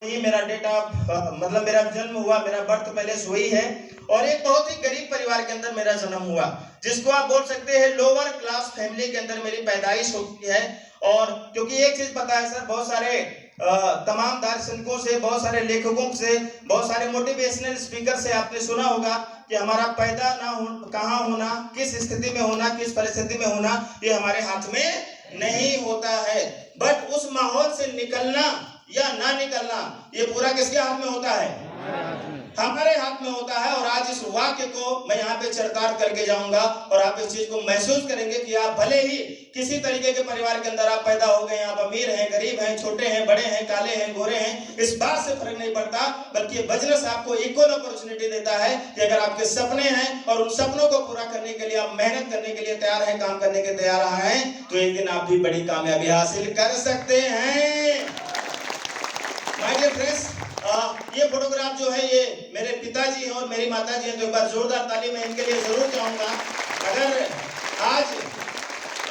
ही मेरा date of मतलब मेरा जन्म हुआ, मेरा बर्थ पैलेस वही है। और एक बहुत ही गरीब परिवार के अंदर मेरा जन्म हुआ, जिसको आप बोल सकते हैं लोअर क्लास फैमिली के अंदर मेरी पैदाइश होती है। और क्योंकि एक चीज पता है सर, बहुत सारे तमाम दार्शनिकों से, बहुत सारे लेखकों से, बहुत सारे मोटिवेशनल स्पीकर से आपने सुना होगा कि हमारा पैदा ना हो, कहाँ होना, किस स्थिति में होना, किस परिस्थिति में होना, ये हमारे हाथ में नहीं होता है। बट उस माहौल से निकलना या ना निकलना, ये पूरा किसके हाथ में होता है? हमारे हाथ में होता है। और आज इस वाक्य को मैं यहाँ पे चरितार्थ करके जाऊंगा और आप इस चीज को महसूस करेंगे कि आप भले ही किसी तरीके के परिवार के अंदर आप पैदा हो गए, आप अमीर हैं, गरीब हैं, छोटे हैं, बड़े हैं, काले हैं, गोरे हैं, इस बात से फर्क नहीं पड़ता। बल्कि बिजनेस आपको इक्वल अपॉर्चुनिटी देता है कि अगर आपके सपने हैं और उन सपनों को पूरा करने के लिए आप मेहनत करने के लिए तैयार हैं, काम करने के तैयार हैं, तो एक दिन आप भी बड़ी कामयाबी हासिल कर सकते हैं। माय डियर फ्रेंड्स, ये फोटोग्राफ जो है ये मेरे पिताजी हैं और मेरी माताजी हैं, तो एक बार जोरदार ताली मैं इनके लिए जरूर चाहूंगा। अगर आज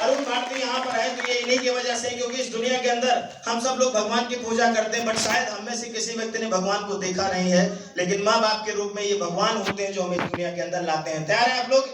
अरुण भारती यहाँ पर है तो ये इन्हीं की वजह से, क्योंकि इस दुनिया के अंदर हम सब लोग भगवान की पूजा करते हैं, बट शायद हम में से किसी व्यक्ति ने भगवान को देखा नहीं है, लेकिन माँ बाप के रूप में ये भगवान होते हैं जो हमें दुनिया के अंदर लाते हैं। तैयार हैं आप लोग?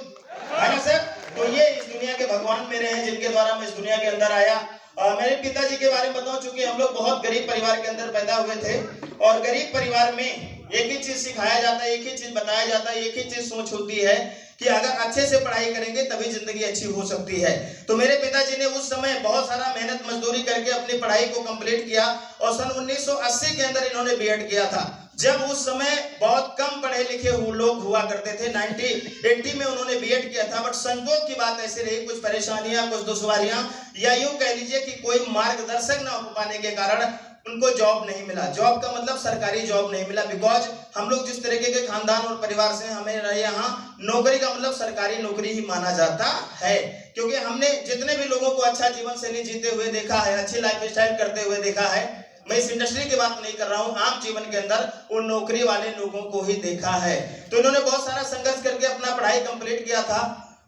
है ना सर? तो ये इस दुनिया के भगवान मेरे हैं, जिनके द्वारा मैं इस दुनिया के अंदर आया। मेरे पिताजी के बारे में बताऊं, चूंकि हम लोग बहुत गरीब परिवार के अंदर पैदा हुए थे, और गरीब परिवार में एक ही चीज सिखाया जाता है, एक ही चीज बताया जाता है, एक ही चीज सोच होती है कि अगर अच्छे से पढ़ाई करेंगे तभी जिंदगी अच्छी हो सकती है। तो मेरे पिताजी ने उस समय बहुत सारा मेहनत मजदूरी करके अपनी पढ़ाई को कंप्लीट किया, और सन 1980 के अंदर इन्होंने बीएड किया था, जब उस समय बहुत कम पढ़े लिखे लोग हुआ करते थे। 1980 में उन्होंने बीएड किया था, बट संयोग की बात ऐसी रही, कुछ परेशानियां, कुछ दुश्वारियां, या यूं कह लीजिए कि कोई मार्गदर्शक न हो पाने के कारण उनको जॉब नहीं मिला। जॉब का मतलब सरकारी जॉब नहीं मिला, बिकॉज हम लोग जिस तरीके के खानदान और परिवार से, हमें यहाँ नौकरी का मतलब सरकारी नौकरी ही माना जाता है। क्योंकि हमने जितने भी लोगों को अच्छा जीवन शैली जीते हुए देखा है, अच्छी लाइफ स्टाइल करते हुए देखा है, मैं इस इंडस्ट्री की बात नहीं कर रहा हूं, आम जीवन के अंदर उन नौकरी वाले लोगों को ही देखा है। तो इन्होंने बहुत सारा संघर्ष करके अपना पढ़ाई कंप्लीट किया था।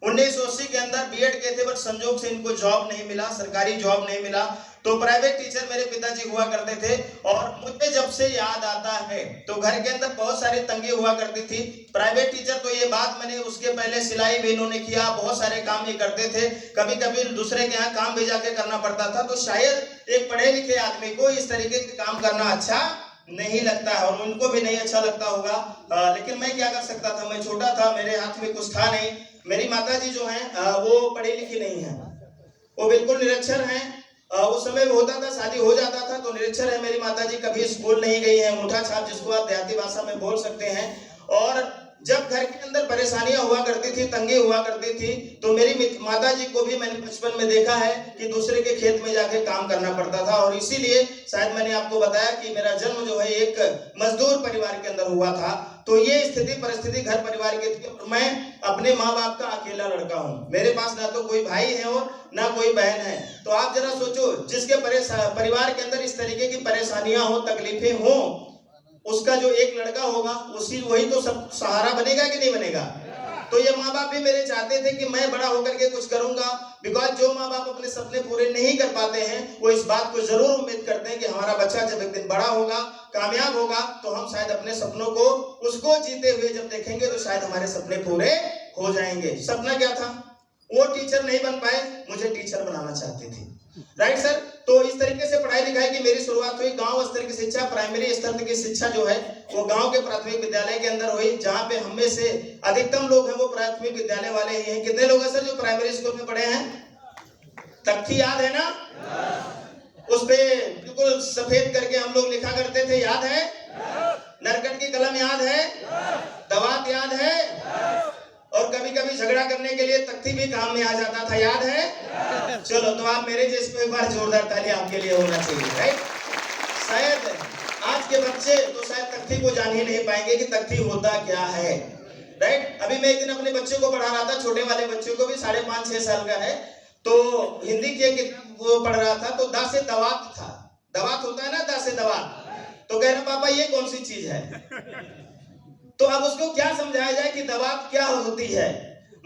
1980 के अंदर बीएड किए थे, बट संजोग से इनको जॉब नहीं मिला, सरकारी जॉब नहीं मिला। तो प्राइवेट टीचर मेरे पिताजी हुआ करते थे, और मुझे जब से याद आता है तो घर के अंदर बहुत सारी तंगी हुआ करती थी। प्राइवेट टीचर तो ये बात मैंने, उसके पहले सिलाई भी इन्होंने किया, बहुत सारे काम ये करते थे, कभी कभी दूसरे के यहाँ काम भी जाके करना पड़ता था। तो शायद एक पढ़े लिखे आदमी को इस तरीके के काम करना अच्छा नहीं लगता है, और उनको भी नहीं अच्छा लगता होगा। लेकिन मैं क्या कर सकता था, मैं छोटा था, मेरे हाथ में कुछ था नहीं। मेरी माताजी जो हैं वो पढ़ी लिखी नहीं है, वो बिल्कुल निरक्षर हैं। उस समय होता था, शादी हो जाता था तो निरक्षर है मेरी माताजी, कभी स्कूल नहीं गई है, मुठा छाप जिसको आप देहाती भाषा में बोल सकते हैं। और जब घर के अंदर परेशानियां हुआ करती थी, तंगी हुआ करती थी, तो मेरी माताजी को भी मैंने बचपन में देखा है कि दूसरे के खेत में जाके काम करना पड़ता था। और इसीलिए शायद मैंने आपको बताया कि मेरा जन्म जो है एक मजदूर परिवार के अंदर हुआ था। तो ये स्थिति परिस्थिति घर परिवार की थी, और मैं अपने माँ बाप का अकेला लड़का हूँ। मेरे पास ना तो कोई भाई है और ना कोई बहन है। तो आप जरा सोचो, जिसके परिवार के अंदर इस तरीके की परेशानियां हो, तकलीफें हो, उसका जो एक लड़का होगा वही तो सब सहारा बनेगा कि नहीं बनेगा? तो ये माँ बाप भी मेरे चाहते थे कि मैं बड़ा होकर के कुछ करूंगा, बिकॉज जो माँ बाप अपने सपने पूरे नहीं कर पाते हैं वो इस बात को जरूर उम्मीद करते हैं कि हमारा बच्चा जब एक दिन बड़ा होगा, कामयाब होगा, तो हम शायद अपने सपनों को, उसको जीते हुए जब देखेंगे तो शायद हमारे सपने पूरे हो जाएंगे। सपना क्या था? वो टीचर नहीं बन पाए, मुझे टीचर बनाना चाहती थी। Right sir? तो इस तरीके से पढ़ाई लिखाई की मेरी शुरुआत हुई। गांव स्तर की शिक्षा, प्राइमरी स्तर की शिक्षा जो है वो गांव के प्राथमिक विद्यालय के अंदर हुई, जहां पे हमें से अधिकतम लोग हैं वो प्राथमिक विद्यालय वाले ही हैं। कितने लोग हैं सर जो प्राइमरी स्कूल में पढ़े हैं? तख्ती याद है ना? उस पे बिल्कुल सफेद करके हम लोग लिखा करते थे, याद है? नरकट की कलम याद है? दवात याद है? और कभी कभी झगड़ा करने के लिए तख्ती भी काम में आ जाता था, याद है? चलो, तो आप मेरे जैसे एक बार जोरदार ताली आपके लिए होना चाहिए। राइट? शायद आज के बच्चे तो शायद तख्ती को जान ही नहीं पाएंगे कि तख्ती होता क्या है। राइट? अभी मैं एक दिन अपने बच्चे को पढ़ा रहा था, छोटे वाले बच्चे को भी, 5.5-6 साल का है, तो हिंदी की एक किताब वो पढ़ रहा था, तो दा से दवात था। दवात होता है ना, दा से दवात। तो कह रहा पापा ये कौन सी चीज है? तो अब उसको क्या समझाया जाए कि दवात क्या होती है?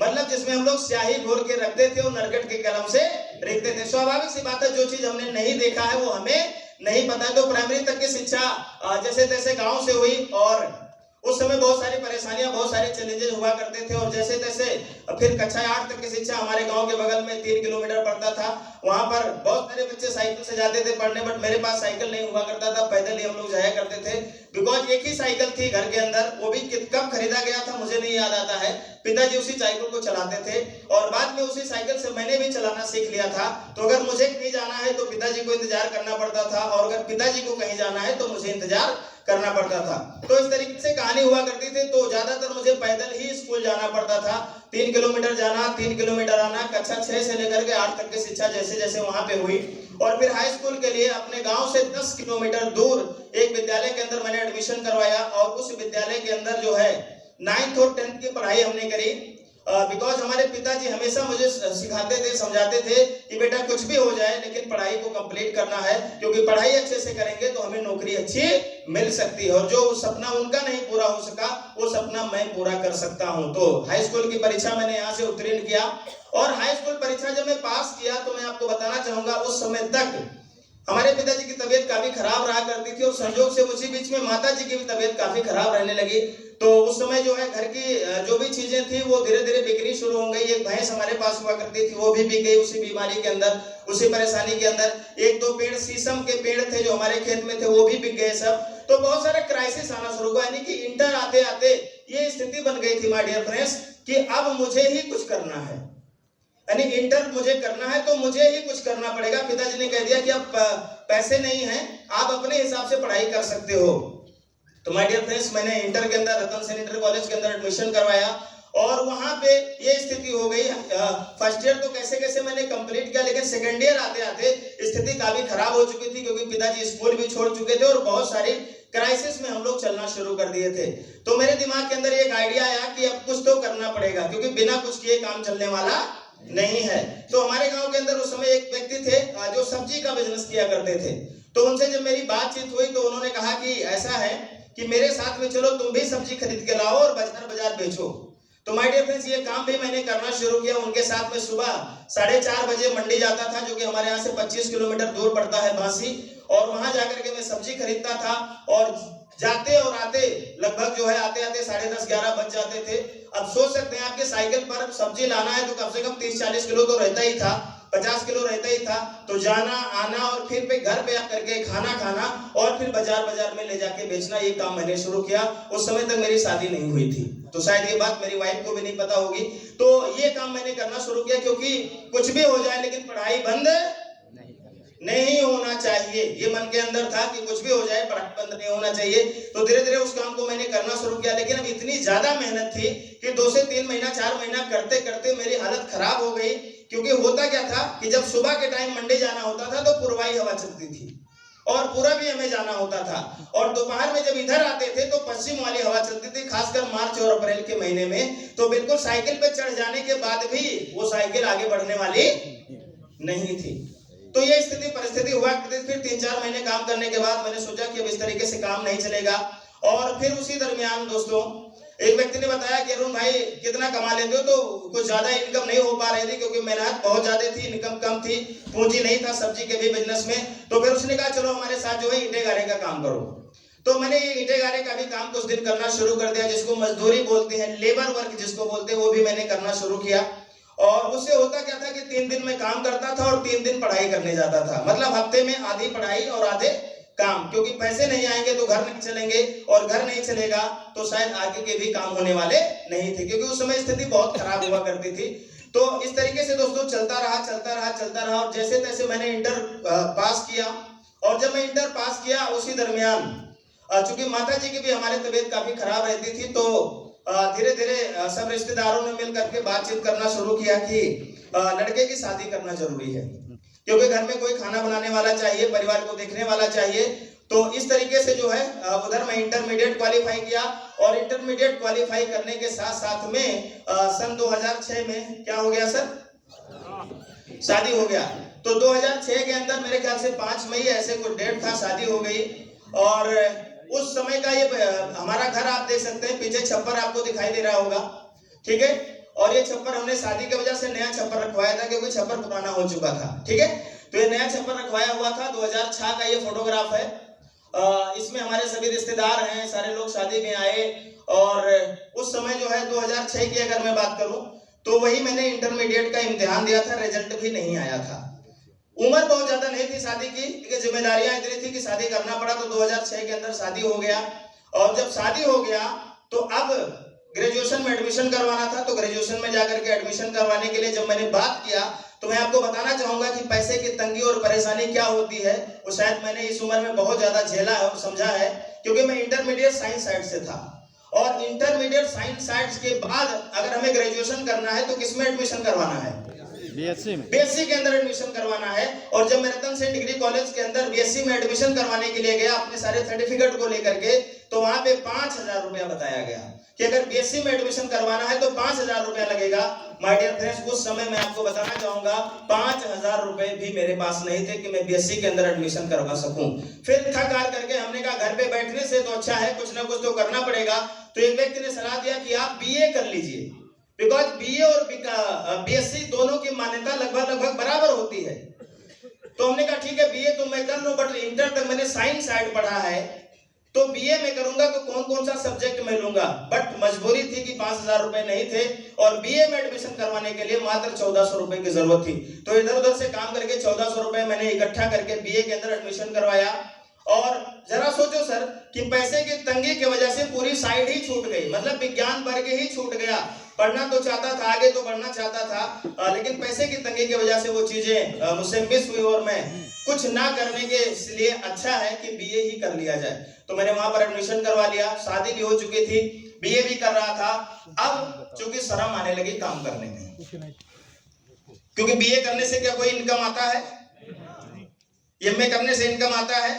मतलब जिसमें हम लोग स्याही घोर के रखते थे और नरकट के कलम से लिखते थे। स्वाभाविक सी बात है, जो चीज हमने नहीं देखा है वो हमें नहीं पता है। तो प्राइमरी तक की शिक्षा जैसे तैसे गांव से हुई और उस समय बहुत सारी परेशानियां, बहुत सारे चैलेंजेस हुआ करते थे और जैसे तैसे फिर कक्षा 8 तक की शिक्षा हमारे गांव के बगल में 3 किलोमीटर पड़ता था। वहां पर बहुत सारे बच्चे साइकिल से जाते थे पढ़ने, बट मेरे पास साइकिल नहीं हुआ करता था, पैदल ही हम लोग जाया करते थे। बिकॉज एक ही साइकिल थी घर के अंदर, वो भी कब खरीदा गया था मुझे नहीं याद आता है। पिताजी उसी साइकिल को चलाते थे और बाद में उसी साइकिल से मैंने भी चलाना सीख लिया था। तो अगर मुझे कहीं जाना है तो पिताजी को इंतजार करना पड़ता था और अगर पिताजी को कहीं जाना है तो मुझे इंतजार करना पड़ता था। तो इस तरीके से कहानी हुआ करती थी। तो ज्यादातर मुझे पैदल ही स्कूल जाना पड़ता था, 3 किलोमीटर जाना, 3 किलोमीटर आना। कक्षा 6 से लेकर के 8 तक की शिक्षा जैसे जैसे वहां पे हुई और फिर हाई स्कूल के लिए अपने गांव से 10 किलोमीटर दूर एक विद्यालय के अंदर मैंने एडमिशन करवाया और उस विद्यालय के अंदर जो है 9th और 10th की पढ़ाई हमने करी। बिकॉज हमारे पिताजी हमेशा मुझे सिखाते थे, समझाते थे कि बेटा कुछ भी हो जाए लेकिन पढ़ाई को कंप्लीट करना है, क्योंकि पढ़ाई अच्छे से करेंगे तो हमें नौकरी अच्छी मिल सकती है और जो सपना उनका नहीं पूरा हो सका वो सपना मैं पूरा कर सकता हूं। तो हाई स्कूल की परीक्षा मैंने यहाँ से उत्तीर्ण किया और हाई स्कूल परीक्षा जब मैं पास किया तो मैं आपको बताना चाहूंगा उस समय तक हमारे पिताजी की तबीयत काफी खराब रहा करती थी और संयोग से उसी बीच में माता जी की भी तबीयत काफी खराब रहने लगी। तो उस समय जो है घर की जो भी चीजें थी वो धीरे धीरे बिक्री शुरू हो गई। एक भैंस हमारे पास हुआ करती थी, वो भी बिक गई उसी बीमारी के अंदर, उसी परेशानी के अंदर। 1-2 पेड़ शीशम के पेड़ थे जो हमारे खेत में थे वो भी बिक गए सब। तो बहुत सारे क्राइसिस आना शुरू हुआ, यानी कि इंटर आते आते ये स्थिति बन गई थी माय डियर फ्रेंड्स कि अब मुझे ही कुछ करना है, यानी इंटर मुझे करना है तो मुझे ही कुछ करना पड़ेगा। पिताजी ने कह दिया कि अब पैसे नहीं हैं, आप अपने हिसाब से पढ़ाई कर सकते हो। तो माय डियर फ्रेंड्स मैंने इंटर के अंदर रतन सेन इंटर कॉलेज के अंदर एडमिशन करवाया और वहां पे ये स्थिति हो गई। फर्स्ट ईयर तो कैसे कैसे मैंने कंप्लीट किया, लेकिन सेकंड ईयर आते आते स्थिति काफी खराब हो चुकी थी क्योंकि पिताजी स्कूल भी छोड़ चुके थे और बहुत सारी क्राइसिस में हम लोग चलना शुरू कर दिए थे। तो मेरे दिमाग के अंदर एक आइडिया आया कि अब कुछ तो करना पड़ेगा क्योंकि बिना कुछ किए काम चलने वाला नहीं है। तो हमारे गांव के अंदर उस समय एक व्यक्ति थे जो सब्जी का बिजनेस किया करते थे। तो उनसे जब मेरी बातचीत हुई तो उन्होंने कहा कि ऐसा है कि मेरे साथ में चलो, तुम भी सब्जी खरीद के लाओ और बाजार बेचो। तो माय डियर फ्रेंड्स ये काम भी मैंने करना शुरू किया। उनके साथ में सुबह 4:30 बजे मंडी जाता था जो कि हमारे यहाँ से 25 किलोमीटर दूर पड़ता है बांसी, और वहां जाकर के मैं सब्जी खरीदता था और जाते और आते लगभग जो है आते आते 10:30-11 बज जाते थे। अब सोच सकते हैं आपके साइकिल पर सब्जी लाना है तो कम से कम 30-40 किलो तो रहता ही था, 50 किलो रहता ही था। तो जाना आना और फिर पे घर पे आकर के खाना खाना और फिर बाजार में ले जाके बेचना, ये काम मैंने शुरू किया। उस समय तक मेरी शादी नहीं हुई थी तो शायद ये बात मेरी वाइफ को भी नहीं पता होगी। तो ये काम मैंने करना शुरू किया क्योंकि कुछ भी हो जाए लेकिन पढ़ाई बंद नहीं होना चाहिए। ये मन के अंदर था कि कुछ भी हो जाए पढ़ाई बंद नहीं होना चाहिए। तो धीरे धीरे उस काम को मैंने करना शुरू किया, लेकिन अब इतनी ज्यादा मेहनत थी कि 2 से 3 महीना 4 महीना करते करते मेरी हालत खराब हो गई। क्योंकि होता क्या था कि जब सुबह के टाइम मंडी जाना होता था तो पूर्वाई हवा चलती थी और पूरा भी हमें जाना होता था, और दोपहर में जब इधर आते थे तो पश्चिम वाली हवा चलती थी, खासकर मार्च और अप्रैल के महीने में। तो बिल्कुल साइकिल पे चढ़ जाने के बाद भी वो साइकिल आगे बढ़ने वाली नहीं थी। तो ये स्थिति परिस्थिति हुआ करती थी। फिर 3-4 महीने काम करने के बाद मैंने सोचा कि अब इस तरीके से काम नहीं चलेगा। और फिर उसी दरमियान दोस्तों एक व्यक्ति ने बताया कि अरुण भाई कितना कमा लेते हो, तो कुछ ज्यादा इनकम नहीं हो पा रही थी क्योंकि मेहनत बहुत ज्यादा थी, इनकम कम थी, पूंजी नहीं था सब्जी के भी बिजनेस में। तो फिर उसने कहा चलो हमारे साथ जो है ईंटे गारे का काम करो। तो मैंने ये ईंटे गारे का भी काम कुछ दिन करना शुरू कर दिया, जिसको मजदूरी बोलते हैं, लेबर वर्क जिसको बोलते हैं, वो भी मैंने करना शुरू किया। और उससे होता क्या था कि 3 दिन में काम करता था और 3 दिन पढ़ाई करने जाता था। मतलब हफ्ते में आधी पढ़ाई और आधे काम, क्योंकि पैसे नहीं आएंगे तो घर नहीं चलेंगे और घर नहीं चलेगा तो शायद आगे के भी काम होने वाले नहीं थे, क्योंकि उस समय स्थिति बहुत खराब हुआ करती थी। तो इस तरीके से दोस्तों चलता रहा और जैसे तैसे मैंने इंटर पास किया। और जब मैं इंटर पास किया उसी दरमियान चूंकि माता जी की भी हमारी तबीयत काफी खराब रहती थी, तो धीरे धीरे सब रिश्तेदारों ने मिल करके बातचीत करना शुरू किया कि लड़के की शादी करना जरूरी है, क्योंकि घर में कोई खाना बनाने वाला चाहिए, परिवार को देखने वाला चाहिए। तो इस तरीके से जो है उधर मैं इंटरमीडिएट क्वालिफाई किया और इंटरमीडिएट क्वालिफाई करने के साथ साथ में सन 2006 में क्या हो गया सर, शादी हो गया। तो 2006 के अंदर मेरे ख्याल से 5 मई ऐसे कोई डेट था, शादी हो गई। और उस समय का ये हमारा घर आप देख सकते हैं, पीछे छप्पर आपको दिखाई दे रहा होगा, ठीक है। और ये छप्पर हमने शादी की वजह से नया छप्पर रखवाया था क्योंकि छप्पर पुराना हो चुका था, ठीक है। तो ये नया छप्पर रखवाया हुआ था, 2006 का ये फोटोग्राफ है। इसमें हमारे सभी रिश्तेदार हैं, सारे लोग शादी में आए। और उस समय जो है 2006 की अगर मैं बात करूं तो वही मैंने इंटरमीडिएट का इम्तिहान दिया था, रिजल्ट भी नहीं आया था। उम्र बहुत ज्यादा नहीं थी शादी की, लेकिन जिम्मेदारियां इतनी थी कि शादी करना पड़ा। तो 2006 के अंदर शादी हो गया। और जब शादी हो गया तो अब ग्रेजुएशन में एडमिशन करवाना था। तो ग्रेजुएशन में जाकर के एडमिशन करवाने के लिए जब मैंने बात किया तो मैं आपको बताना चाहूंगा कि पैसे की तंगी और परेशानी क्या होती है वो शायद मैंने इस उम्र में बहुत ज्यादा झेला है और समझा है, क्योंकि मैं इंटरमीडिएट साइंस साइड से था। और इंटरमीडिएट साइंस साइंस के बाद अगर हमें ग्रेजुएशन करना है तो किसमें एडमिशन करवाना है? बीएससी के अंदर एडमिशन करवाना है। और जब मैं रतन सेन डिग्री कॉलेज के अंदर बीएससी में एडमिशन करवाने के लिए गया अपने सारे सर्टिफिकेट को लेकर के, तो वहां पे 5,000 रुपया बताया गया कि अगर बीएससी में एडमिशन करवाना है तो 5,000 रुपया लगेगा। माय डियर फ्रेंड्स, उस समय मैं आपको बताना चाहूंगा 5,000 रुपए भी मेरे पास नहीं थे कि मैं बीएससी के अंदर एडमिशन करवा सकूं। फिर थक हार करके हमने कहा घर पे बैठने से तो अच्छा है कुछ ना कुछ तो करना पड़ेगा। तो एक व्यक्ति ने सलाह दिया कि आप बीए कर लीजिए, बिकॉज बीए और बीएससी दोनों की मान्यता लगभग बराबर होती है। तो हमने कहा ठीक है बीए तो मैं कर लूं, बट इंटर तक मैंने साइंस साइड पढ़ा है, तो बीए में करूंगा तो कौन कौन सा सब्जेक्ट में लूंगा। बट मजबूरी थी कि 5,000 रुपए नहीं थे और बीए में एडमिशन करवाने के लिए मात्र 1,400 रुपए की जरूरत थी। तो इधर उधर से काम करके 1,400 रुपए मैंने इकट्ठा करके बीए के अंदर एडमिशन करवाया। और जरा सोचो सर कि पैसे की तंगी की वजह से पूरी साइड ही छूट गई, मतलब विज्ञान वर्ग ही छूट गया। पढ़ना तो चाहता था, आगे तो बढ़ना चाहता था, लेकिन पैसे की तंगी की वजह से वो चीजें मुझसे मिस हुई और मैं कुछ ना करने के लिए अच्छा है कि बीए ही कर लिया जाए। तो मैंने वहां पर एडमिशन करवा लिया। शादी भी हो चुकी थी, बीए भी कर रहा था। अब चूंकि शर्म आने लगी काम करने में, क्योंकि बीए करने से क्या कोई इनकम आता है? एमए करने से इनकम आता है?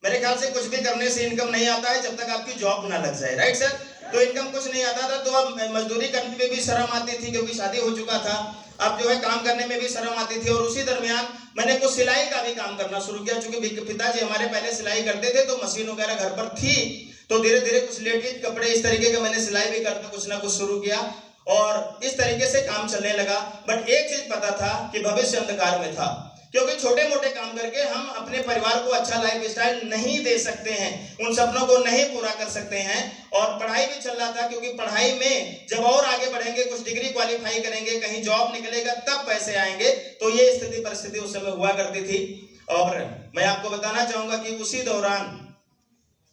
मेरे ख्याल से कुछ भी करने से इनकम नहीं आता है जब तक आपकी जॉब ना लग जाए, राइट सर? तो इनकम कुछ नहीं आता था। तो अब मजदूरी करने में भी शर्म आती थी क्योंकि शादी हो चुका था। अब जो है काम करने में भी शर्म आती थी। और उसी दरमियान मैंने कुछ सिलाई का भी काम करना शुरू किया, क्योंकि पिताजी हमारे पहले सिलाई करते थे तो मशीन वगैरह घर पर थी। तो धीरे धीरे कुछ लेडीज कपड़े इस तरीके के मैंने सिलाई भी करना कुछ ना कुछ शुरू किया और इस तरीके से काम चलने लगा। बट एक चीज पता था कि भविष्य अंधकार में था, क्योंकि छोटे मोटे काम करके हम अपने परिवार को अच्छा लाइफ स्टाइल नहीं दे सकते हैं, उन सपनों को नहीं पूरा कर सकते हैं। और पढ़ाई भी चल रहा था, क्योंकि पढ़ाई में जब और आगे बढ़ेंगे, कुछ डिग्री क्वालिफाई करेंगे, कहीं जॉब निकलेगा तब पैसे आएंगे। तो ये स्थिति परिस्थिति उस समय हुआ करती थी। और मैं आपको बताना चाहूंगा कि उसी दौरान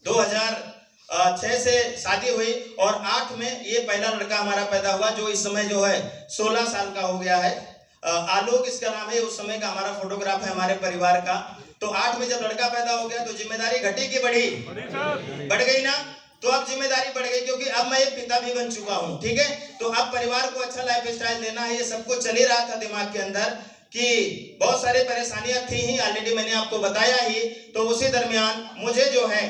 2006 से शादी हुई और 8 में ये पहला लड़का हमारा पैदा हुआ, जो इस समय जो है 16 साल का हो गया है। आलोक इसका नाम है। उस समय का हमारा फोटोग्राफ है हमारे परिवार का। तो 8 में जब लड़का पैदा हो गया तो जिम्मेदारी घटी की बढ़ी? बढ़ गई ना। तो अब जिम्मेदारी बढ़ गई, क्योंकि अब मैं एक पिता भी बन चुका हूं, ठीक है। तो अब परिवार को अच्छा लाइफ स्टाइल देना है, ये सब कुछ चल ही रहा था दिमाग के अंदर कि बहुत सारी परेशानियां थी ही, ऑलरेडी मैंने आपको बताया ही। तो उसी दरमियान मुझे जो है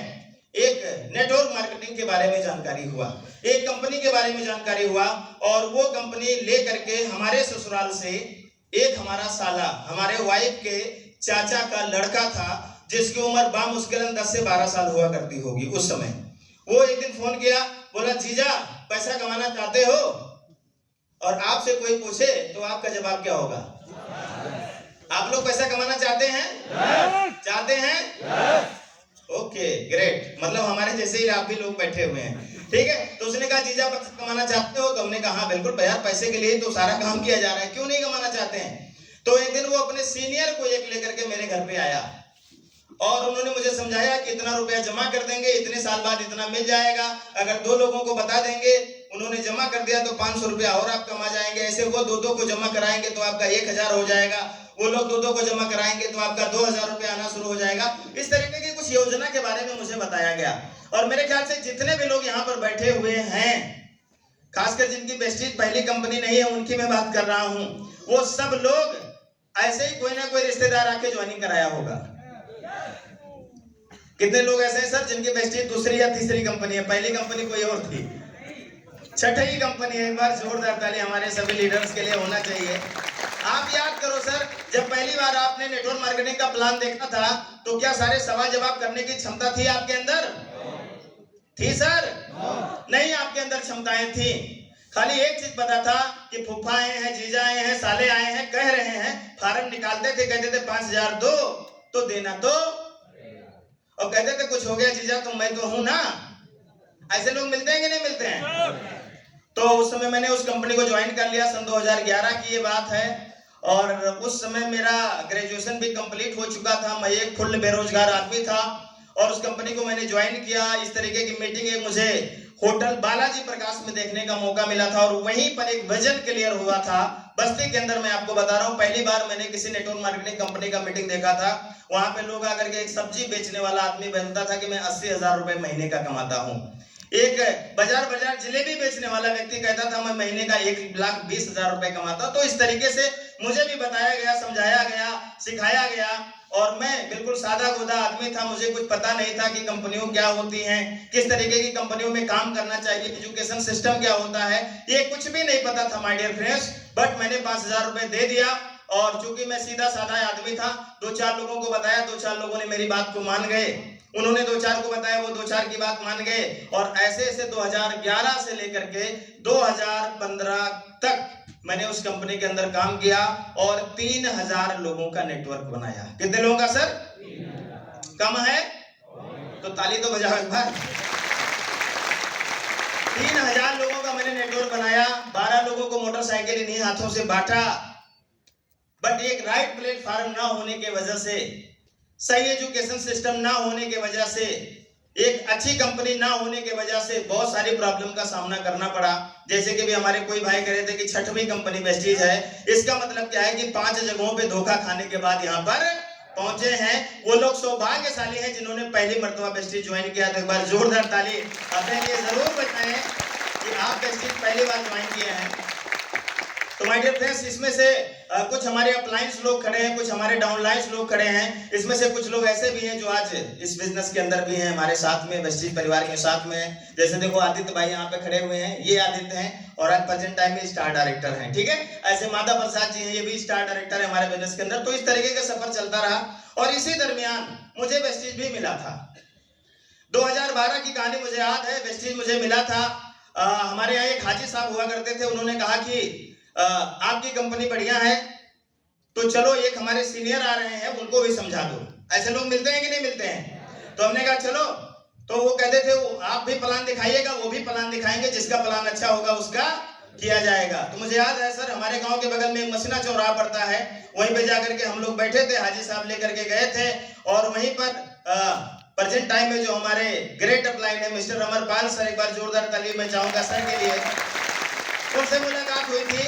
एक नेटवर्क मार्केटिंग के बारे में जानकारी हुआ, एक कंपनी के बारे में जानकारी हुआ। और वो कंपनी ले करके हमारे ससुराल से एक हमारा साला, हमारे वाइफ के चाचा का लड़का था, जिसकी उम्र बामुश्किलन 10 से 12 साल हुआ करती होगी उस समय। वो एक दिन फोन किया, बोला जीजा पैसा कमाना चाहते हो? और आपसे कोई पूछे तो आपका जवाब क्या होगा? आप लोग पैसा कमाना चाहते हैं? चाहते हैं? ओके ग्रेट, मतलब हमारे जैसे ही आप भी लोग बैठे हुए हैं, ठीक है। तो उसने कहा जीजा पैसा कमाना चाहते हो? तो हमने कहा हाँ बिल्कुल भैया, पैसे के लिए तो सारा काम किया जा रहा है, क्यों नहीं कमाना चाहते हैं। तो एक दिन वो अपने सीनियर को एक लेकर के मेरे घर पे आया और उन्होंने मुझे समझाया कि इतना रुपया जमा कर देंगे, इतने साल बाद इतना मिल जाएगा, अगर 2 लोगों को बता देंगे, उन्होंने जमा कर दिया तो 500 रुपया और आप कमा जाएंगे, ऐसे वो 2 को जमा कराएंगे तो आपका 1,000 हो जाएगा, वो लोग 2 को जमा कराएंगे तो आपका 2,000 रुपया आना शुरू हो जाएगा। इस तरीके की कुछ योजना के बारे में मुझे बताया गया। और मेरे ख्याल से जितने भी लोग यहाँ पर बैठे हुए हैं, खासकर जिनकी प्रेस्टीज पहली कंपनी नहीं है उनकी मैं बात कर रहा हूँ, वो सब लोग ऐसे ही कोई ना कोई रिश्तेदार आके ज्वाइनिंग कराया होगा। कितने लोग ऐसे हैं सर जिनकी प्रेस्टीज दूसरी या तीसरी कंपनी है, पहली कंपनी कोई और थी, छठी कंपनी है? एक बार जोरदार ताली हमारे सभी लीडर्स के लिए होना चाहिए। आप याद करो सर, जब पहली बार आपने नेटवर्क मार्केटिंग का प्लान देखा था तो क्या सारे सवाल जवाब करने की क्षमता थी आपके अंदर? थी सर? नहीं, आपके अंदर क्षमताएं थी। खाली एक चीज पता था कि फूफा आए हैं, जीजा आए हैं, साले आए हैं, कह रहे हैं, फार्म निकालते थे, कहते थे 5,000 दो तो देना तो। और कहते थे कुछ हो गया जीजा तो मैं तो हूं ना। ऐसे लोग मिलते हैं कि नहीं मिलते हैं? तो उस समय मैंने उस कंपनी को ज्वाइन कर लिया, सन 2011 की ये बात है। और उस समय मेरा ग्रेजुएशन भी कंप्लीट हो चुका था, मैं एक फुल बेरोजगार आदमी था और उस कंपनी को मैंने ज्वाइन किया। इस तरीके की मीटिंग एक मुझे होटल बालाजी प्रकाश में देखने का मौका मिला था और वहीं पर एक विजन क्लियर हुआ था बस्ती के अंदर। मैं आपको बता रहा हूं, पहली बार मैंने किसी नेटवर्क मार्केटिंग कंपनी का मीटिंग देखा था। वहां पे लोग आकर के, एक सब्जी बेचने वाला आदमी बोलता था कि मैं 80,000 रुपए महीने का कमाता हूं। एक बाजार जलेबी बेचने वाला व्यक्ति कहता था मैं महीने का 1,20,000 रुपए कमाता। तो इस तरीके से मुझे भी बताया गया, समझाया गया, सिखाया गया और मैं बिल्कुल सादा गोदा आदमी था। मुझे कुछ पता नहीं था कि कंपनियों क्या होती हैं, किस तरीके की कंपनियों में काम करना चाहिए, एजुकेशन सिस्टम क्या होता है, ये कुछ भी नहीं पता था माय डियर फ्रेंड्स। बट मैंने 5,000 रुपए दे दिया और चूंकि मैं सीधा साधा आदमी था, 2-4 लोगों को बताया, 2-4 लोगों ने मेरी बात को मान गए, उन्होंने 2-4 को बताया, वो 2-4 की बात मान गए और ऐसे ऐसे 2011 से लेकर के 2015 तक मैंने उस कंपनी के अंदर काम किया और 3,000 लोगों का नेटवर्क बनाया। कितने लोगों का सर? कम है तो ताली तो बजाओ एक बार। 3,000 लोगों का मैंने नेटवर्क बनाया, 12 लोगों को मोटरसाइकिल इन्हीं हाथों से बांटा। बट एक राइट प्लेटफॉर्म ना होने के वजह से, सही एजुकेशन सिस्टम ना होने के वजह से, एक अच्छी कंपनी ना होने के वजह से बहुत सारी प्रॉब्लम का सामना करना पड़ा। जैसे कि भी हमारे कोई भाई कह रहे थे कि 6वीं कंपनी वेस्टीज है। इसका मतलब क्या है कि 5 जगहों पे धोखा खाने के बाद यहाँ पर पहुंचे हैं। वो लोग सौभाग्यशाली हैं जिन्होंने पहली मर्तबा वेस्टीज ज्वाइन किया। तो एक बार जोरदार ताली अपने लिए जरूर बजाएं कि आप वेस्टीज पहली बार ज्वाइन किए हैं। तो माय डियर फ्रेंड्स, इसमें से कुछ हमारे अपलाइंस लोग खड़े हैं, कुछ हमारे डाउनलाइंस लोग खड़े हैं। इसमें से कुछ लोग ऐसे भी हैं जो आज इस बिजनेस के अंदर भी हैं, हमारे साथ में, वेस्टीज परिवार के साथ में। जैसे देखो आदित्य भाई यहाँ पे खड़े हुए हैं, ये आदित्य हैं और आज प्रेजेंट टाइम में स्टार डायरेक्टर हैं। ठीक है, ऐसे माधव प्रसाद जी हैं, ये भी स्टार डायरेक्टर है हमारे बिजनेस के अंदर। तो इस तरीके का सफर चलता रहा और इसी दरमियान मुझे वेस्टीज भी मिला था। 2012 की कहानी मुझे याद है, वेस्टीज मुझे मिला था। हमारे यहाँ एक हाजी साहब हुआ करते थे, उन्होंने कहा कि आपकी कंपनी बढ़िया है तो चलो एक हमारे सीनियर आ रहे हैं उनको भी समझा दो। ऐसे लोग मिलते हैं कि नहीं मिलते हैं? तो हमने कहा चलो। तो वो कहते थे आप भी प्लान दिखाइएगा, वो भी प्लान दिखाएंगे, जिसका प्लान अच्छा होगा उसका किया जाएगा। तो मुझे याद है सर, हमारे गांव के बगल में मसीना चौराहा पड़ता है, वहीं पे जाकर के हम लोग बैठे थे, हाजी साहब लेकर के गए थे और वहीं पर प्रेजेंट टाइम में जो हमारे ग्रेट अपलाइन है मिस्टर अमरपाल सर, एक बार जोरदार ताली मैं चाहूंगा सर के लिए, उनसे मुलाकात हुई थी।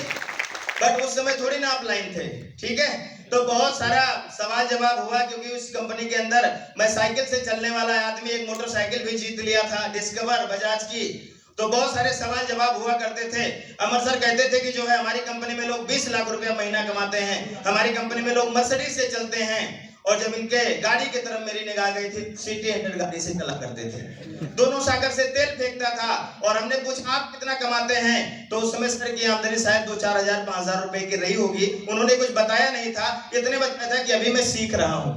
बट उस समय थोड़ी ना अपलाइन थे, ठीक है। तो बहुत सारा सवाल जवाब हुआ क्योंकि उस कंपनी के अंदर मैं साइकिल से चलने वाला आदमी एक मोटरसाइकिल भी जीत लिया था, डिस्कवर बजाज की। तो बहुत सारे सवाल जवाब हुआ करते थे। अमर सर कहते थे कि जो है हमारी कंपनी में लोग 20 लाख रुपया महीना कमाते हैं, हमारी कंपनी में लोग मर्सिडीज से चलते हैं। और जब इनके गाड़ी की तरफ मेरी निगाह गई थी, सिटी 100 गाड़ी से चला करते थे, दोनों सागर से तेल फेंकता था। और हमने पूछा आप कितना कमाते हैं? तो उस समय सर की आमदनी शायद 2-4 हजार 5,000 रुपए की रही होगी। उन्होंने कुछ बताया नहीं था, इतने बताया था कि अभी मैं सीख रहा हूँ।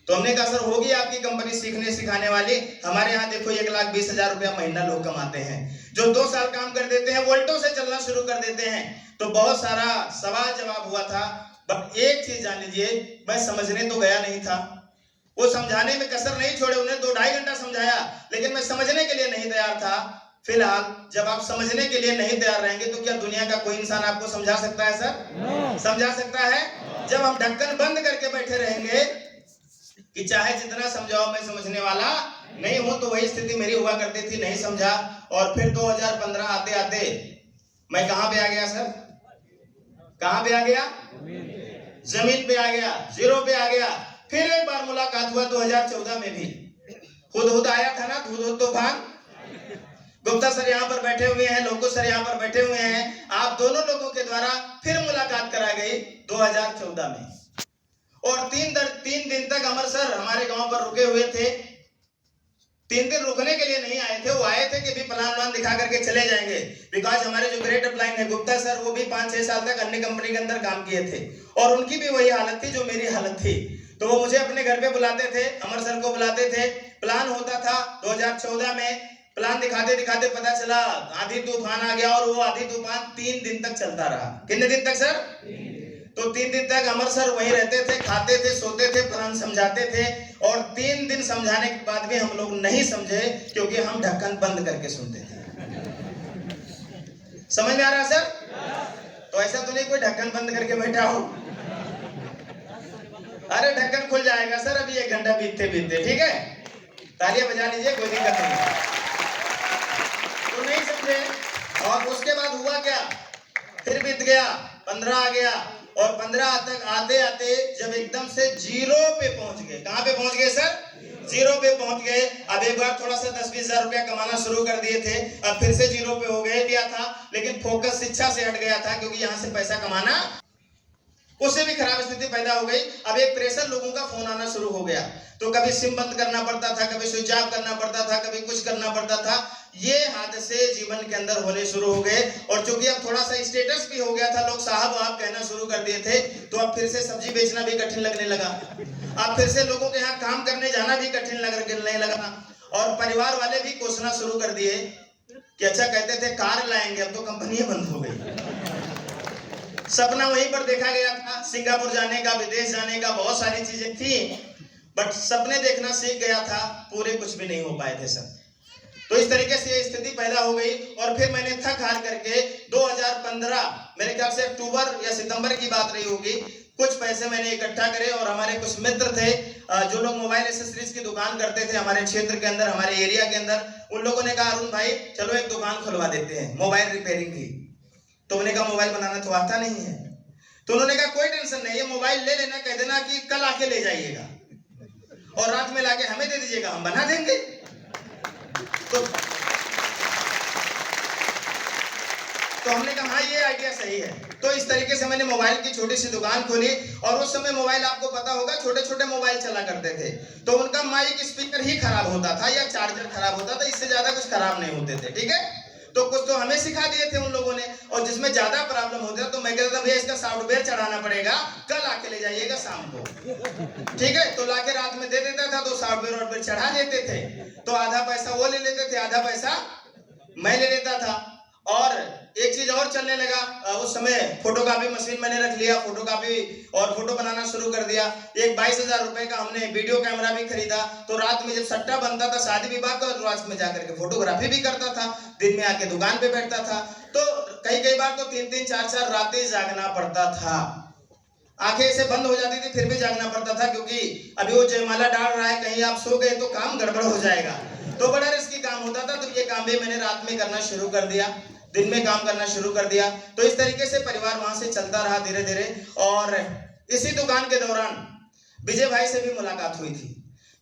तो हमने कहा सर होगी आपकी कंपनी सीखने सिखाने वाली, हमारे यहाँ देखो 1,20,000 रुपया महीना लोग कमाते हैं, जो 2 साल काम कर देते हैं वोल्टो से चलना शुरू कर देते हैं। तो बहुत सारा सवाल जवाब हुआ था। बट एक चीज जान लीजिए, मैं समझने तो गया नहीं था, वो समझाने में कसर नहीं छोड़े, उन्हें 2-2.5 घंटा समझाया, लेकिन मैं समझने के लिए नहीं तैयार था। फिलहाल जब आप समझने के लिए नहीं तैयार रहेंगे तो क्या दुनिया का कोई इंसान आपको समझा सकता है सर? समझा सकता है? जब हम ढक्कन बंद करके बैठे रहेंगे कि चाहे जितना समझाओ मैं समझने वाला नहीं हूं, तो वही स्थिति मेरी हुआ करती थी, नहीं समझा। और फिर 2015 आते आते मैं कहां पे आ गया सर? कहां पे आ गया? जमीन पे आ गया, जीरो पे आ गया। फिर एक बार मुलाकात हुआ 2014 में भी, खुद आया था ना, खुद तूफान। गुप्ता सर यहाँ पर बैठे हुए हैं, लोको सर यहाँ पर बैठे हुए हैं, आप दोनों लोगों के द्वारा फिर मुलाकात करा गई 2014 में। और 3 दिन तक अमर सर हमारे गांव पर रुके हुए थे। 3 दिन रुकने के लिए नहीं आए थे, वो आए थे कि भी प्लान दिखा करके चले जाएंगे। बिकॉज हमारे जो ग्रेट अपलाइन है गुप्ता सर, वो भी 5-6 साल तक अन्य कंपनी के अंदर काम किए थे और उनकी भी वही हालत थी जो मेरी हालत थी। तो वो मुझे अपने घर पे बुलाते थे, अमर सर को बुलाते थे। प्लान होता था 2014 में, प्लान दिखाते दिखाते पता चला आधी तूफान आ गया और वो आधी तूफान 3 दिन तक चलता रहा। कितने दिन तक सर? तो 3 दिन तक अमर सर वहीं रहते थे, खाते थे, सोते थे, प्लान समझाते थे। और 3 दिन समझाने के बाद भी हम लोग नहीं समझे, क्योंकि हम ढक्कन बंद करके सुनते थे। समझ में आ रहा है सर? तो ऐसा तो नहीं कोई ढक्कन बंद करके बैठा हो? अरे ढक्कन खुल जाएगा सर अभी 1 घंटा बीतते बीतते, ठीक है? तालियां बजा लीजिए, कोई दिक्कत नहीं। तो नहीं समझे, और उसके बाद हुआ क्या, फिर बीत गया, 15 आ गया, और 15 तक आते आते जब एकदम से 0 पे पहुंच गए। कहां पे पहुंच गए सर? 0 पे पहुंच गए। अब एक बार थोड़ा सा 10-20 हजार रुपया कमाना शुरू कर दिए थे, अब फिर से 0 पे हो गए दिया था, लेकिन फोकस शिक्षा से हट गया था, क्योंकि यहां से पैसा कमाना, उससे भी खराब स्थिति पैदा हो गई। अब एक प्रेशर लोगों का फोन आना शुरू हो गया, तो कभी सिम बंद करना पड़ता था, कभी स्विच ऑफ करना पड़ता था, कभी कुछ करना पड़ता था। ये हादसे जीवन के अंदर होने शुरू हो गए। और चूंकि अब थोड़ा सा स्टेटस भी हो गया था, लोग साहब आप कहना शुरू कर दिए थे, तो अब फिर से सब्जी बेचना भी कठिन लगने लगा। अब फिर से लोगों के यहाँ काम करने जाना भी कठिन लगने लगा। और परिवार वाले भी कोसना शुरू कर दिए कि अच्छा, कहते थे कार लाएंगे, अब तो कंपनी बंद हो गई। सपना वहीं पर देखा गया था, सिंगापुर जाने का, विदेश जाने का, बहुत सारी चीजें थी, बट सपने देखना सीख गया था, पूरे कुछ भी नहीं हो पाए थे सब। तो इस तरीके से ये स्थिति पैदा हो गई। और फिर मैंने थक हार करके 2015 मेरे ख्याल से अक्टूबर या सितंबर की बात रही होगी, कुछ पैसे मैंने इकट्ठा करे, और हमारे कुछ मित्र थे जो लोग मोबाइल एसेसरीज की दुकान करते थे हमारे क्षेत्र के अंदर, हमारे एरिया के अंदर, उन लोगों ने कहा अरुण भाई चलो एक दुकान खुलवा देते हैं मोबाइल रिपेयरिंग की। तो उन्होंने कहा मोबाइल बनाना तो आता नहीं है। तो उन्होंने कहा कोई टेंशन नहीं, ये मोबाइल ले लेना, कह देना कि कल आके ले जाइएगा और रात में लाके हमें दे दीजिएगा, हम बना देंगे। तो हमने कहा हाँ ये आइडिया सही है। तो इस तरीके से मैंने मोबाइल की छोटी सी दुकान खोली। और उस समय मोबाइल आपको पता होगा छोटे छोटे मोबाइल चला करते थे, तो उनका माइक स्पीकर ही खराब होता था या चार्जर खराब होता था, इससे ज्यादा कुछ खराब नहीं होते थे, ठीक है? तो कुछ तो हमें सिखा दिए थे उन लोगों ने, और जिसमें ज्यादा प्रॉब्लम होता है तो मैं कहता था भैया इसका सॉफ्टवेयर चढ़ाना पड़ेगा, कल आके ले जाइएगा शाम को, ठीक है? तो लाके रात में दे देता था, तो सॉफ्टवेयर चढ़ा देते थे, तो आधा पैसा वो ले लेते थे, आधा पैसा मैं ले लेता था। और एक चीज और चलने लगा, उस समय फोटोकॉपी मशीन मैंने रख लिया, फोटोकॉपी और फोटो बनाना शुरू कर दिया। एक 22,000 रुपए का हमने वीडियो कैमरा भी खरीदा। तो रात में जब सट्टा बनता था शादी विवाह का, रात में जाकर के फोटोग्राफी भी करता था, दिन में आके दुकान पे बैठता था। तो कई बार तो 3-3, 4-4 रातें जागना पड़ता था, आंखें ऐसे बंद हो जाती थी फिर भी जागना पड़ता था, क्योंकि अभी वो जयमाला डाल रहा है, कहीं आप सो गए तो काम गड़बड़ हो जाएगा, तो बड़ा रिस्की काम होता था। तो ये काम भी मैंने रात में करना शुरू कर दिया, दिन में काम करना शुरू कर दिया। तो इस तरीके से परिवार वहां से चलता रहा धीरे धीरे। और इसी दुकान के दौरान विजय भाई से भी मुलाकात हुई थी,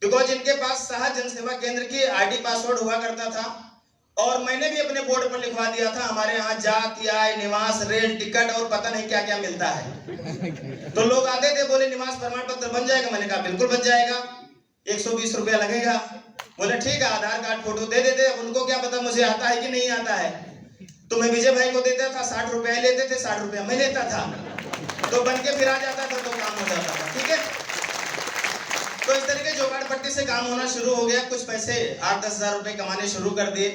बिकॉज इनके पास साहा जन सेवा केंद्र की आईडी पासवर्ड हुआ करता था, और मैंने भी अपने बोर्ड पर लिखवा दिया था हमारे यहाँ जाति, आय, निवास, रेल टिकट और पता नहीं क्या क्या मिलता है। तो लोग आते थे, बोले निवास प्रमाण पत्र बन जाएगा? मैंने कहा बिल्कुल बन जाएगा, 120 रुपया लगेगा। बोले ठीक है, आधार कार्ड फोटो दे देते। अब उनको क्या पता मुझे आता है कि नहीं आता है। तो मैं विजय भाई को देता था, 60 रुपया लेते थे, 60 रुपया मैं लेता था, तो बन के फिर आ जाता था, तो काम हो जाता था, ठीक है? तो इस तरीके जुगाड़ पट्टी से काम होना शुरू हो गया। कुछ पैसे 8-10 हजार रुपए कमाने शुरू कर दिए,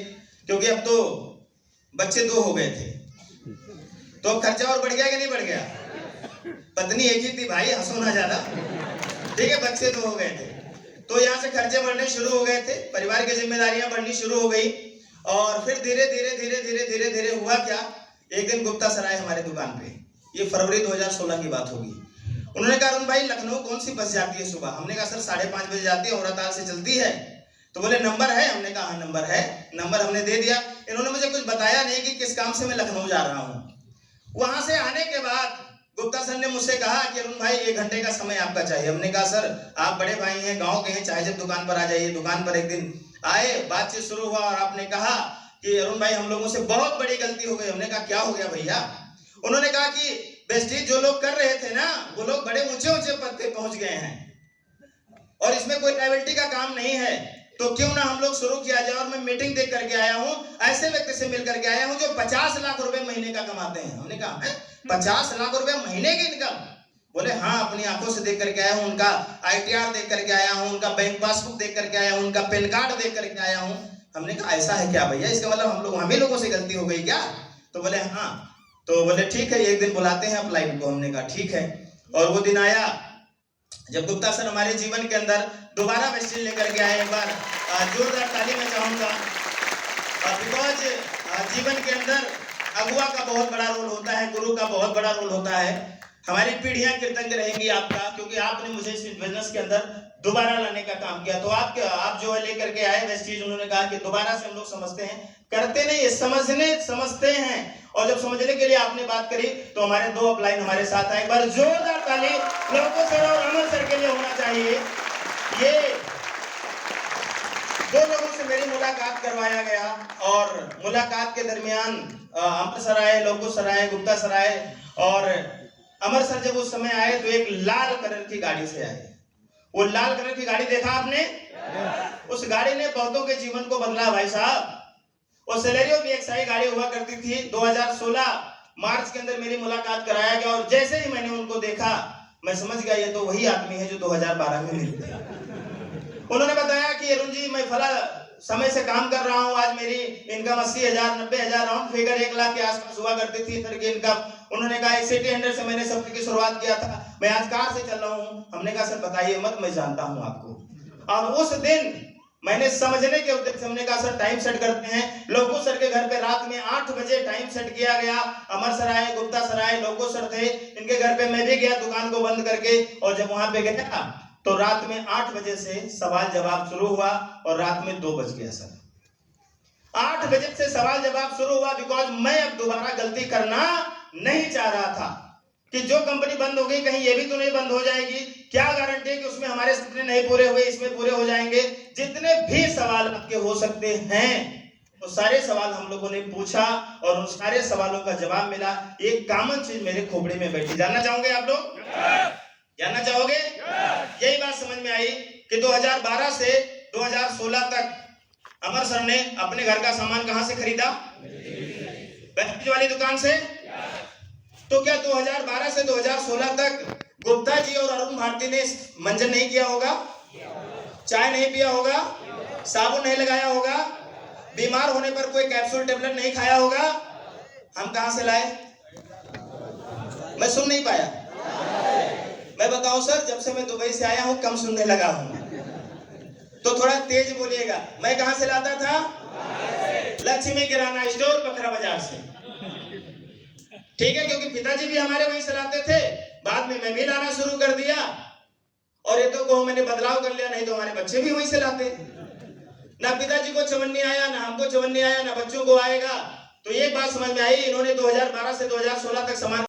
क्योंकि अब तो बच्चे 2 हो गए थे, तो अब खर्चा और बढ़ गया कि नहीं बढ़ गया? पत्नी एक ही थी भाई, हंसो ना ज्यादा, ठीक है? बच्चे 2 हो गए थे, तो यहाँ से खर्चे बढ़ने शुरू हो गए थे, परिवार की जिम्मेदारियां बढ़नी शुरू हो गई। और फिर धीरे धीरे हुआ क्या, एक दिन गुप्ता सर आए हमारे दुकान पे, ये फरवरी 2016 की बात होगी। उन्होंने कहा अरुण भाई लखनऊ कौन सी बस जाती है सुबह? हमने कहा सर 5:30 बजे जाती है, औरताल से चलती है। तो बोले नंबर है? हमने कहा हाँ नंबर है। नंबर हमने दे दिया। इन्होंने मुझे कुछ बताया नहीं कि किस काम से मैं लखनऊ जा रहा हूँ। वहां से आने के बाद गुप्ता सर ने मुझसे कहा कि अरुण भाई 1 घंटे का समय आपका चाहिए। हमने कहा सर आप बड़े भाई हैं, गाँव के हैं, चाहे जब दुकान पर आ जाइए। दुकान पर एक दिन आए, बातचीत शुरू हुआ, और आपने कहा कि अरुण भाई हम लोगों से बहुत बड़ी गलती हो गई। हमने कहा क्या हो गया भैया? उन्होंने कहा कि बेस्टी जो लोग कर रहे थे ना, वो लोग बड़े ऊंचे ऊंचे पद पे पहुंच गए हैं, और इसमें कोई लायबिलिटी का काम नहीं है, तो क्यों ना हम लोग शुरू किया जाए। और मैं मीटिंग देख करके आया हूं, ऐसे व्यक्ति से मिल करके आया हूं जो 50 लाख रुपए महीने का कमाते हैं। हमने कहा 50 लाख रुपए महीने की इनकम? बोले हाँ, अपनी आंखों से देख करके आया हूं, उनका ITR देख करके आया हूं, उनका बैंक पासबुक देख करके आया हूं, उनका पैन कार्ड देख करके आया हूं। हमने कहा ऐसा है क्या भैया? इसका मतलब हम ही लोगों से गलती हो गई क्या? तो बोले हाँ। तो बोले ठीक है, एक दिन बुलाते हैं अपलाइन को। हमने कहा ठीक है। और वो दिन आया जब गुप्ता सर हमारे जीवन के अंदर दोबारा वेस्टेज लेकर के आए। एक बार जोरदार ताली मैं चाहूंगा, बिकॉज जीवन के अंदर अगुआ का बहुत बड़ा रोल होता है, गुरु का बहुत बड़ा रोल होता है। हमारी पीढ़ियां कृतज्ञ रहेंगी आपका, क्योंकि आपने मुझे इस बिजनेस के अंदर दोबारा लाने का काम किया। तो आप जो है लेकर के आए वेस्टेज, उन्होंने कहा कि दोबारा से हम लोग समझते हैं, करते नहीं, समझते हैं। और जब समझने के लिए आपने बात करी तो हमारे दो अपलाइन हमारे साथ आए। एक बार जोरदार ताली लोगों सर और अमर सर के लिए होना चाहिए। ये दो लोगों से मेरी मुलाकात करवाया गया और मुलाकात के दरमियान अमर सर आए, लोको सर आए, गुप्ता सर आए। और अमर सर जब उस समय आए तो एक लाल कलर की गाड़ी से आए। वो लाल कलर की गाड़ी देखा आपने? उस गाड़ी ने बहुतों के जीवन को बदला भाई साहब। और सेलेरियो भी एक सही गाड़ी हुआ करती थी। 2016 मार्च के अंदर मेरी मुलाकात कराया गया और जैसे ही मैंने उनको देखा मैं समझ गया ये तो वही आदमी है जो 2012 में मिले थे। उन्होंने बताया कि अरुण जी मैं फला समय से काम कर रहा हूँ, आज मेरी इनकम 80,000 90,000 राउंड फिगर 1 लाख के आसपास हुआ करती थी तरह की इनकम। उन्होंने कहा सिटी 100 से मैंने सफर की शुरुआत किया था, मैं आज कार से चल रहा हूँ। हमने कहा सर बताइए मत, मैं जानता हूँ आपको। और उस दिन मैंने समझने के उद्देश्य हमने कहा सर टाइम सेट करते हैं। लोको सर के घर पे रात में 8 बजे टाइम सेट किया गया। अमर सर आए, गुप्ता सर आए, लोको सर थे, इनके घर पे मैं भी गया दुकान को बंद करके। और जब वहां पे गया तो रात में 8 बजे से सवाल जवाब शुरू हुआ और रात में 2 बज गया सर। 8 बजे से सवाल जवाब शुरू हुआ, बिकॉज मैं अब दोबारा गलती करना नहीं चाह रहा था कि जो कंपनी बंद हो गई कहीं ये भी तो नहीं बंद हो जाएगी। क्या गारंटी है कि उसमें हमारे सपने नहीं पूरे हुए, इसमें पूरे हो जाएंगे। जितने भी सवाल आपके हो सकते हैं वो सारे सवाल हम लोगों ने पूछा और उन सारे सवालों का जवाब मिला। एक कॉमन चीज मेरे खोपड़े में बैठी। जानना चाहोगे आप लोग? जानना चाहोगे? यही बात समझ में आई कि 2012 से 2016 तक अमर सर ने अपने घर का सामान कहां से खरीदा? वेस्टेज वाली दुकान से। तो क्या 2012 से 2016 तक गुप्ता जी और अरुण भारती ने मंजन नहीं किया होगा? चाय नहीं पिया होगा? साबुन नहीं लगाया होगा? बीमार होने पर कोई कैप्सूल टेबलेट नहीं खाया होगा? हम कहां से लाए? मैं सुन नहीं पाया। मैं बताऊं सर, जब से मैं दुबई से आया हूं कम सुनने लगा हूं, तो थोड़ा तेज बोलिएगा। मैं कहां से लाता था? लक्ष्मी किराना स्टोर, पखरा बाजार से। ठीक है, क्योंकि पिताजी भी हमारे वहीं से लाते थे, बाद में मैं भी लाना शुरू कर दिया। और ये तो को मैंने बदलाव कर लिया, नहीं तो हमारे बच्चे भी वहीं से लाते। ना पिताजी को चवन्नी आया, ना हमको चवन्नी आया, ना बच्चों को आएगा। तो ये बात समझ में आई, इन्होंने 2012 से 2016 तक सामान